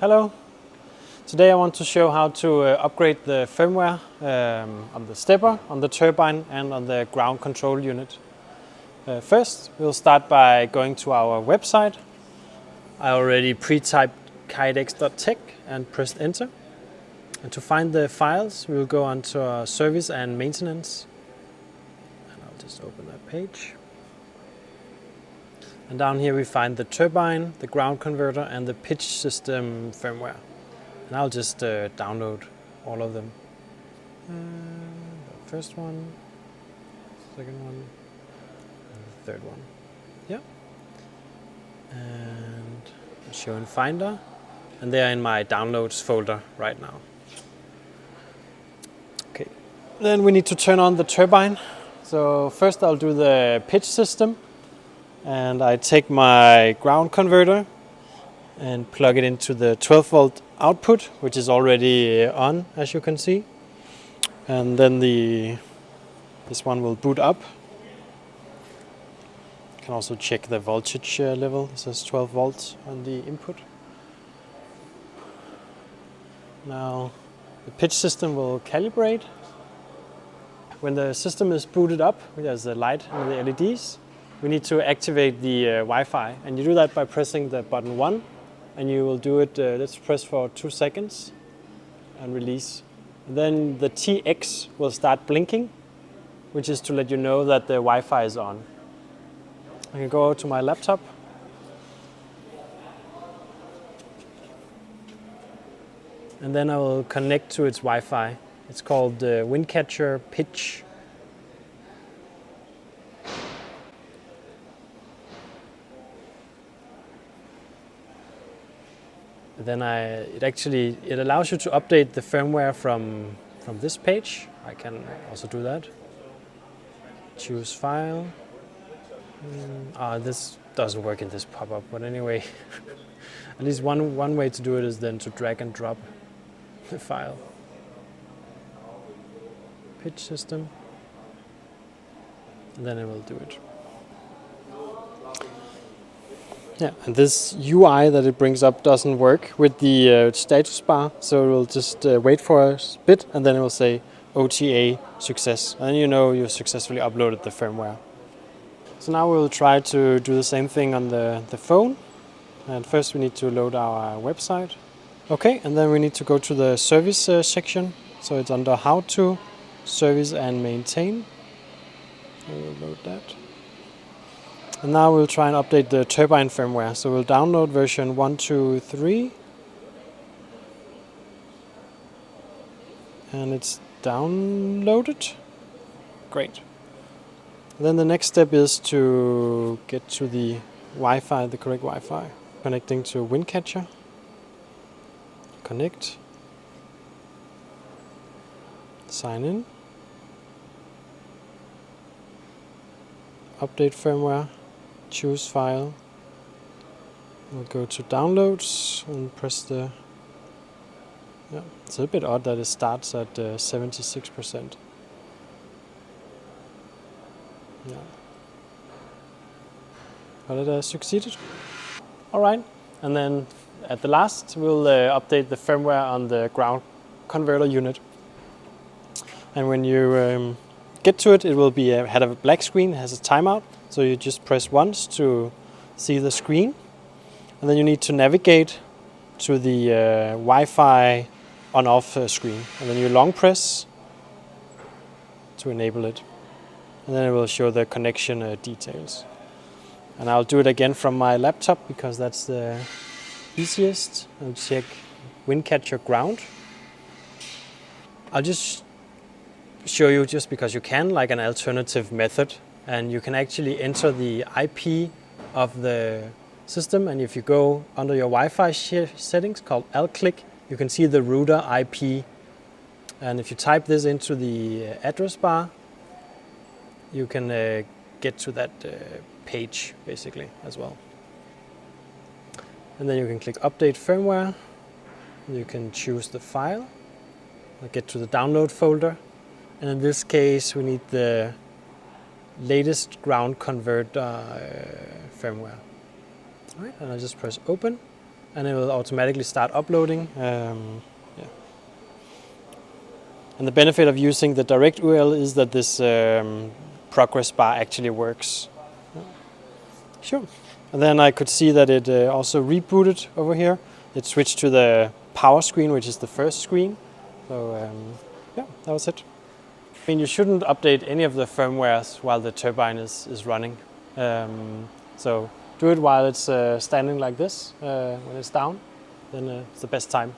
Hello. Today I want to show how to upgrade the firmware on the stepper, on the turbine and on the ground control unit. First we'll start by going to our website. I already pre-typed kitex.tech and pressed enter. And to find the files we'll go onto service and maintenance. And I'll just open that page. And down here we find the turbine, the ground converter and the pitch system firmware. And I'll just download all of them. The first one, second one, and the third one. Yeah. And show in Finder. And they are in my downloads folder right now. Okay. Then we need to turn on the turbine. So first I'll do the pitch system. And I take my ground converter and plug it into the 12 volt output, which is already on, as you can see. And then this one will boot up. You can also check the voltage level. It says 12 volts on the input. Now the pitch system will calibrate. When the system is booted up, there's the light and the LEDs. We need to activate the Wi-Fi, and you do that by pressing the button 1, and you will do it, let's press for 2 seconds and release. And then the TX will start blinking, which is to let you know that the Wi-Fi is on. I can go to my laptop. And then I will connect to its Wi-Fi. It's called the Windcatcher Pitch. Then it allows you to update the firmware from this page. I can also do that. Choose file. This doesn't work in this pop-up, but anyway, at least one way to do it is then to drag and drop the file. Pitch system, and then it will do it. Yeah, and this UI that it brings up doesn't work with the status bar, so it will just wait for a bit and then it will say OTA success. And then you know you've successfully uploaded the firmware. So now we'll try to do the same thing on the phone. And first we need to load our website. Okay, and then we need to go to the service section. So it's under How to, Service and Maintain. We'll load that. And now we'll try and update the turbine firmware. So we'll download version 1.2.3. And it's downloaded. Great. And then the next step is to get to the Wi-Fi, the correct Wi-Fi. Connecting to Windcatcher. Connect. Sign in. Update firmware. Choose file. We'll go to downloads and press the... Yeah, it's a bit odd that it starts at 76%. Yeah. But it has succeeded. Alright, and then at the last we'll update the firmware on the ground converter unit. And when you get to it, it will be had a black screen, it has a timeout. So you just press once to see the screen. And then you need to navigate to the Wi-Fi on-off screen. And then you long press to enable it. And then it will show the connection details. And I'll do it again from my laptop because that's the easiest. I'll check Windcatcher ground. I'll just show you, just because you can, like an alternative method. And you can actually enter the IP of the system. And if you go under your Wi-Fi settings called alt-click, you can see the router IP. And if you type this into the address bar, you can get to that page basically as well. And then you can click update firmware. You can choose the file. I'll get to the download folder. And in this case, we need the latest ground converter firmware. All right, and I'll just press open. and it will automatically start uploading. And the benefit of using the direct URL is that this progress bar actually works. Sure. And then I could see that it also rebooted over here. It switched to the power screen, which is the first screen. So yeah, that was it. I mean, you shouldn't update any of the firmwares while the turbine is running. So do it while it's standing like this. When it's down, then it's the best time.